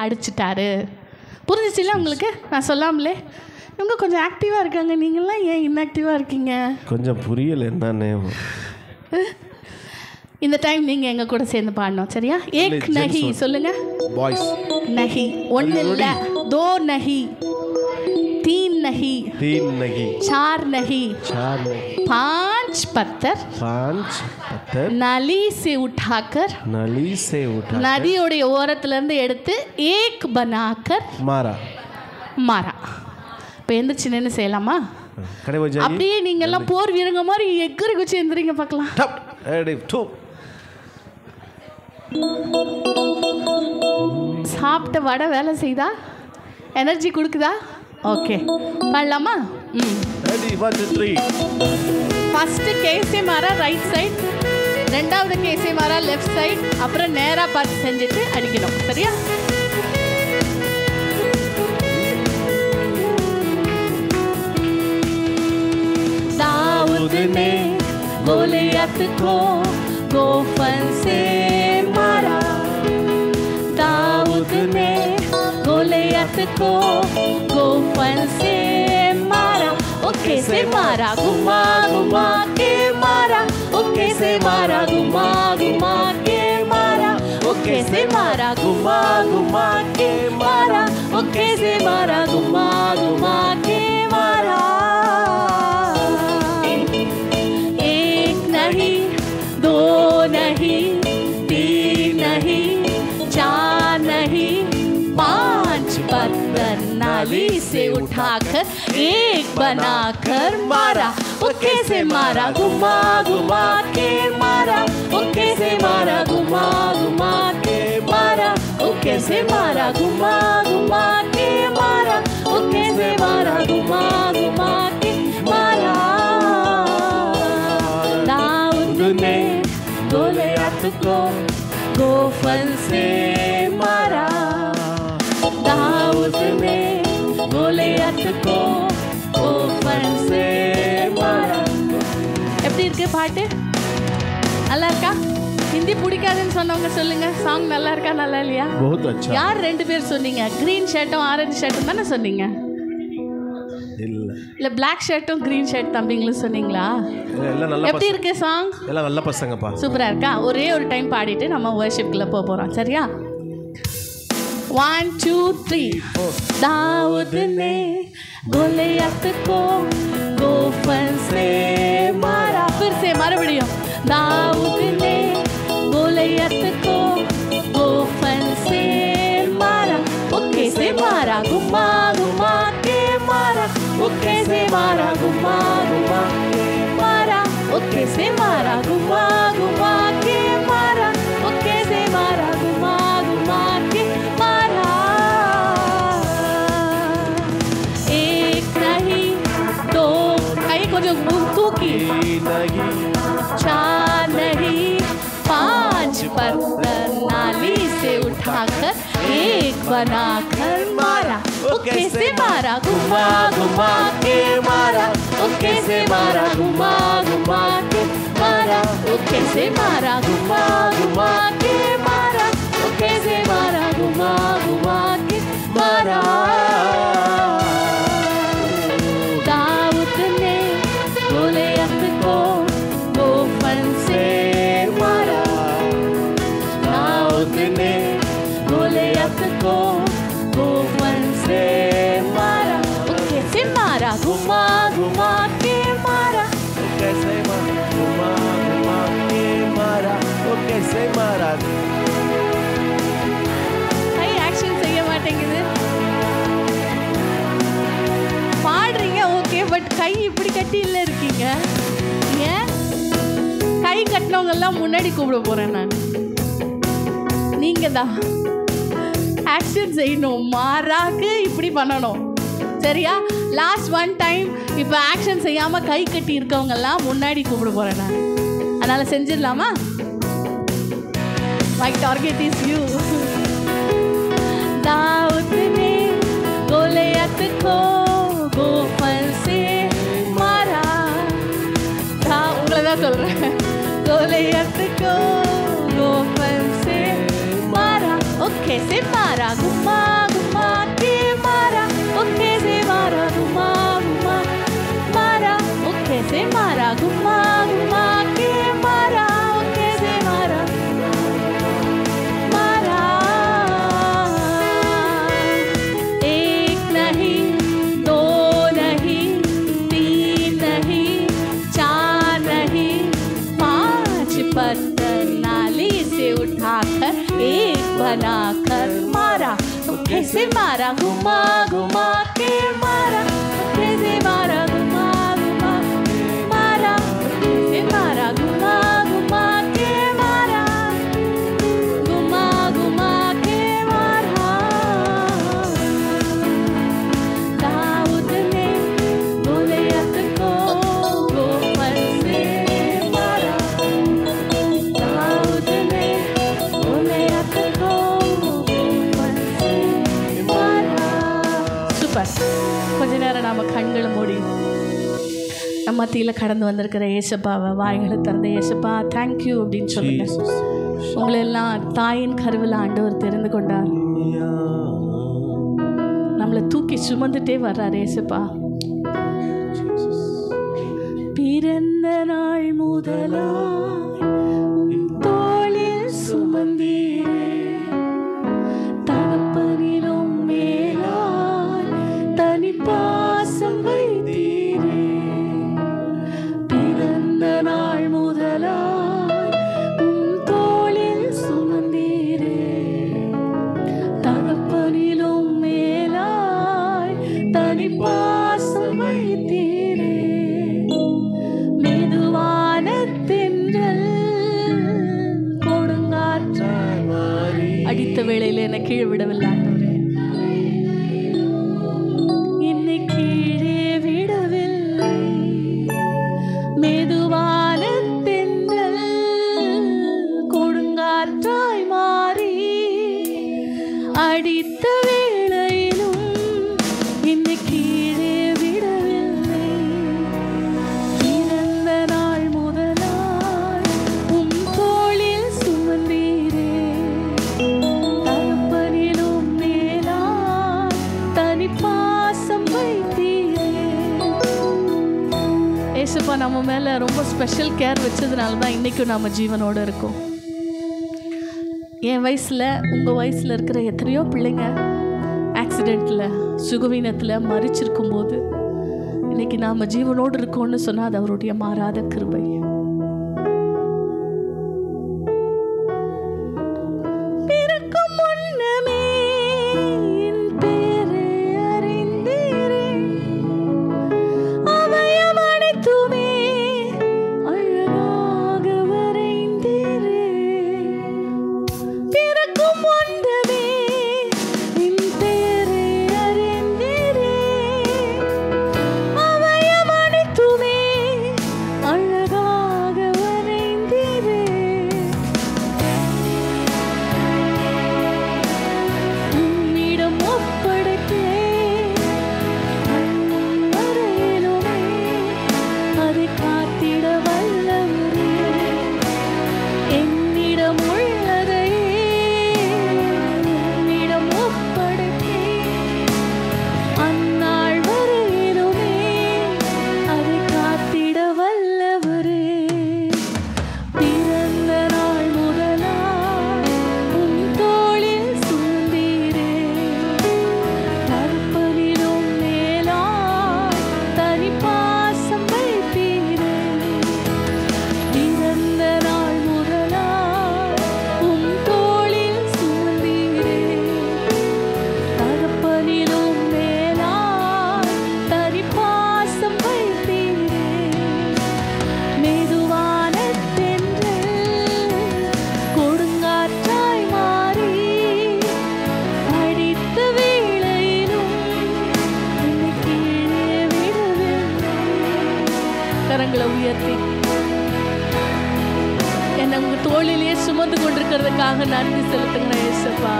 அடிச்சிட்டாரு. புரிஞ்சிச்சுல உங்களுக்கு? நான் சொல்லாமலே இவங்க கொஞ்சம் ஆக்டிவாக இருக்காங்க, நீங்களாம் ஏன் இன்ஆக்டிவாக இருக்கீங்க? கொஞ்சம் புரியல என்னன்னு. இந்த டைம் நீங்கள் எங்கள் கூட சேர்ந்து பாடணும், சரியா? ஏக் நஹி சொல்லுங்க. வாய்ஸ் நஹி ஒன்று இல்லை, தோ நஹி, तीन नहीं, तीन नहीं, चार नहीं, चार नहीं, पांच पत्थर, पांच पत्थर नली से उठाकर, नली से उठाकर நதியோட ஓரத்துல இருந்து எடுத்து ஏக் பனாக்கர் மாரா மாரா. இப்போ எந்திரிச்சு நின்று செய்யலாமா? அப்படியே நீங்க எல்லாம் போர் வீரங்க மாதிரி எக்கரி குச்சி எந்திரிங்க பார்க்கலாம். சாப்பிட்ட வடை வேலை செய்தா? எனர்ஜி கொடுக்குதா? ஓகே, பாடலாமா? ஃபர்ஸ்ட் கேஸே மாறா ரைட் சைட், ரெண்டாவது கேஸே மாறா லெஃப்ட் சைட், அப்புறம் நேராக பார்த்து செஞ்சுட்டு அடிக்கணும், சரியா? दाऊद ने गोलियत को गोफन से मारा, दाऊद ने गोलियत को गोफन से मारा, ओ कैसे मारा घुमा घुमा के मारा, ओ कैसे मारा घुमा घुमा के मारा, ओ कैसे मारा घुमा घुमा के मारा, ओ कैसे मारा घुमा घुमा के मारा। एक नहीं, दो नहीं, तीन नहीं, चार नहीं, पांच पत्थर नाली से उठाकर एक बनाकर मारा, ओ कैसे मारा घुमा घुमा के मारा, ओ कैसे मारा घुमा घुमा के मारा, ओ कैसे मारा घुमा घुमा के मारा, ओ कैसे मारा घुमा घुमा के मारा। दाऊद ने गोलियत को गोफन से मारा, दाऊद ने गोलियत को गोफन से मारा। எப்படி இருக்கு பாட்டு? நல்லா இருக்கா? ஹிந்தி பிடிக்காதுன்னு சொன்னவங்க சொல்லுங்க, சாங் நல்லா இருக்கா நல்லா இல்லையா? बहुत अच्छा. யார் ரெண்டு பேர் சொன்னீங்க? கிரீன் ஷர்ட்டும் ஆரஞ்சு ஷர்ட்டும் தானே சொன்னீங்க? இல்ல பிளாக் ஷர்ட்டும் கிரீன் ஷர்ட் தம்பிங்களும் சொன்னீங்களா? எப்படி இருக்கு சாங்? எல்லாம் நல்ல பசங்கப்பா. சூப்பரா இருக்கா? ஒரே ஒரு டைம் பாடிட்டு நம்ம வர்ஷிப்குள்ள போக போறோம், சரியா? 1 2 3 दाऊद ने गोलियत को गोफन से मारा, फिर से मறுபடியும் दाऊद ने गोलियत को गोफन से मारा, ओ कैसे मारा घुमा घुमा के मारा, ओ कैसे मारा घुमा घुमा के मारा, ओ कैसे मारा घुमा घुमा के मारा, ओ कैसे मारा घुमा घुमा के मारा। एक नहीं, दो कहीं को जो मुंतू की, चार नहीं, पांच पत्थर नाली से उठाकर एक बनाकर मारा, ओ कैसे मारा घुमा घुमा के मारा, ओ कैसे मारा घुमा घुमा के मारा, ओ कैसे मारा घुमा घुमा के मारा, ओ कैसे मारा घुमा घुमा के मारा। दाऊद ने गोलियत को गोफन से मारा, दाऊद ने गोलियत को गोफन से मारा, ओ कैसे मारा घुमा घुमा के मारा, ओ कैसे मारा घुमा घुमा के मारा, ओ कैसे मारा. கை ஆக்ஷன் செய்ய மாட்டேங்குது. பாடுறீங்க ஓகே, பட் கை இப்படி கட்டி இல்லை இருக்கீங்க. ஏன் கை கட்டினவங்க எல்லாம் முன்னாடி கூப்பிட போறேன் நான். நீங்க தான் ஆக்ஷன் செய்யணும், மாறாக்கு இப்படி பண்ணணும், சரியா? லாஸ்ட் ஒன் டைம் இப்போ ஆக்ஷன் செய்யாம கை கட்டி இருக்கவங்க எல்லாம் முன்னாடி கூப்பிட போறேன் நான். அதனால செஞ்சிடலாமா? My target is you. दाऊद ने गोलियत को गोफन से मारा, उंगला தான் சொல்றேன். गोलियत को गोफन से मारा, ओ कैसे मारा घुमा कैसे मारा घुमा घुमा के मारा, कैसे मारा घुमा घुमा मारा, कैसे मारा घुमा घुमा के मारा, घुमा घुमा के मारा। दाऊद ने गोलियत को गोफन से मारा, दाऊद ने गोलियत को गोफन से मारा। சூப்பர். கொஞ்ச நேரம் நாம கண்களை மூடி நம்ம மத்தியில் கடந்து வந்திருக்கிற ஏசப்பாவை வாய்களை திறந்த ஏசப்பா தேங்க்யூ அப்படின்னு சொல்லுங்க. உங்களை எல்லாம் தாயின் கருவில் ஆண்டவர் தெரிந்து கொண்டார். நம்மளை தூக்கி சுமந்துட்டே வர்றார் ஏசப்பா. பிறந்த நாள் முதலாய் தோளில் சுமந்தீரே, தகப்பனிலும் மேலாய் தனி பாசம் வைத்தீரே. பிறந்த நாள் முதலாய் தோளில் சுமந்தீரே, தகப்பனிலும் மேலாய் தனி பாசம் வைத்தீரே. மெதுவான தென்றல் கொடுங்காற்றாய் அடித்த வேளையில் என்னை கீழே விடவில்லை ஆண்டவரே. என்னை கீழே விடவில்லை. மெதுவான தென்றல் கொடுங்காற்றாய் மாறி அடித்த வேளையிலும் என்னை கீழே விடவில்லை. பிறந்த நாள் முதலாய் உம் தோளில் சுமந்தீரே, தகப்பனிலும் மேலாய் தனி பாசம் வைத்தீரே. ஏசப்பா நம்ம மேல ரொம்ப ஸ்பெஷல் கேர் வச்சதுனால தான் இன்னைக்கும் நம்ம ஜீவனோட இருக்கோம். என் வயசுல உங்க வயசுல இருக்கிற எத்தனையோ பிள்ளைங்க ஆக்சிடெண்ட்ல சுகவீனத்துல மரிச்சிருக்கும் போது இன்னைக்கு நாம ஜீவனோடு இருக்கோம்னு சொன்னா அது அவருடைய மாறாத கிருபை. பிறக்கும் முன்னமே என் பேரை அறிந்தீரே, அவயம் அனைத்துமே அழகாக வரைந்தீரே. பிறக்கும் முன்னமே என் பேரை அறிந்தீரே, அவயம் அனைத்துமே அழகாக வரைந்தீரே. உம்மிடம் ஒப்படைத்தேன் கண்ணும் வரையிலுமே, அதை காத்திட வல்லவரே. என்னிடம் உள்ளதையே உம்மிடம் ஒப்படைத்தேன், அந்நாள் வரையிலுமே அதை காத்திட வல்லவரே. பிறந்த நாள் முதலாய் உம் தோளில் சுமந்தீரே, தகப்பனிலும் மேலாய் தனி பாசம் வைத்தீரே. பிறந்த நாள் முதலாய் உம் தோளில் சுமந்தீரே, தகப்பனிலும் மேலாய் தனி பாசம் வைத்தீரே. மெதுவான தென்றல் கொடுங்காற்றாய் மாறி அடித்த வேளையிலும் என்னை கீழே விடவில்லை. கரங்களை உயர்த்தி என்னை உங்க தோளிலேயே சுமந்து கொண்டிருக்கிறதுக்காக நன்றி செலுத்துங்க ஏசப்பா.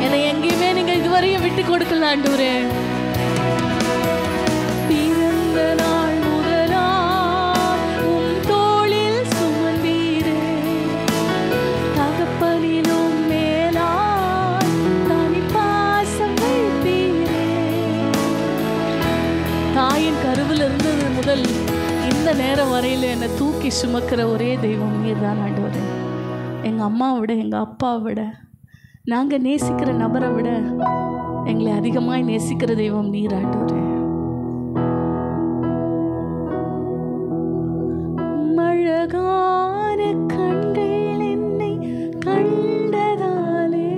என்னை எங்கேயுமே நீங்க இதுவரையும் விட்டு கொடுக்கல ஆண்டவரே. பிறந்த நாள் முதலாய் உம் தோளில் சுமந்தீரே, தகப்பனிலும் மேலாய் தனி பாசம் வைத்தீரே. தாயின் கருவில் இருந்தது முதல் இந்த நேரம் வரையில என்னை தூக்கி சுமக்கிற ஒரே தெய்வம் நீர் தான் ஆண்டவரே. எங்கள் அம்மாவை விட எங்கள் அப்பாவை விட நாங்கள் நேசிக்கிற நபரை விட எங்களை அதிகமாய் நேசிக்கிற தெய்வம் நீர் ஆண்டவரே. அழகான கண்கள் என்னை கண்டதாலே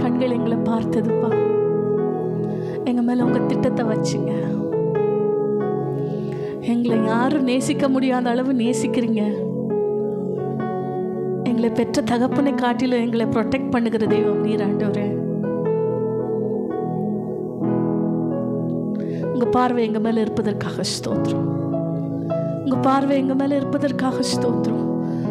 கண்கள் எங்களை பார்த்ததுப்பா. எங்கள் மேலே உங்கள் திட்டத்தை வச்சுங்க. எங்களை யாரும் நேசிக்க முடியாத அளவு நேசிக்கிறீங்க. எங்களை பெற்ற தகப்பனை காட்டிலும் எங்களை ப்ரொடெக்ட் பண்ணுகிற தெய்வம் நீர் ஆண்டவரே. உங்கள் பார்வை எங்கள் மேலே இருப்பதற்காக ஸ்தோத்திரம். உங்கள் பார்வை எங்கள் மேலே இருப்பதற்காக ஸ்தோத்திரம்.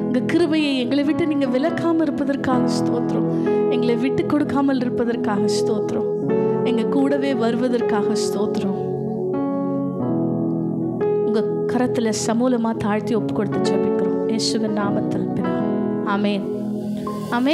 உங்கள் கிருபையை எங்களை விட்டு நீங்கள் விலக்காமல் இருப்பதற்காக ஸ்தோத்திரம். எங்களை விட்டு கொடுக்காமல் இருப்பதற்காக ஸ்தோத்திரம். எங்கள் கூடவே வருவதற்காக ஸ்தோத்திரம். உங்கள் கரத்தில் சமூலமாக தாழ்த்தி ஒப்பு கொடுத்து ஜெபிக்கிறோம். இயேசுவின் நாமத்தில் பிதாவே. ஆமென்.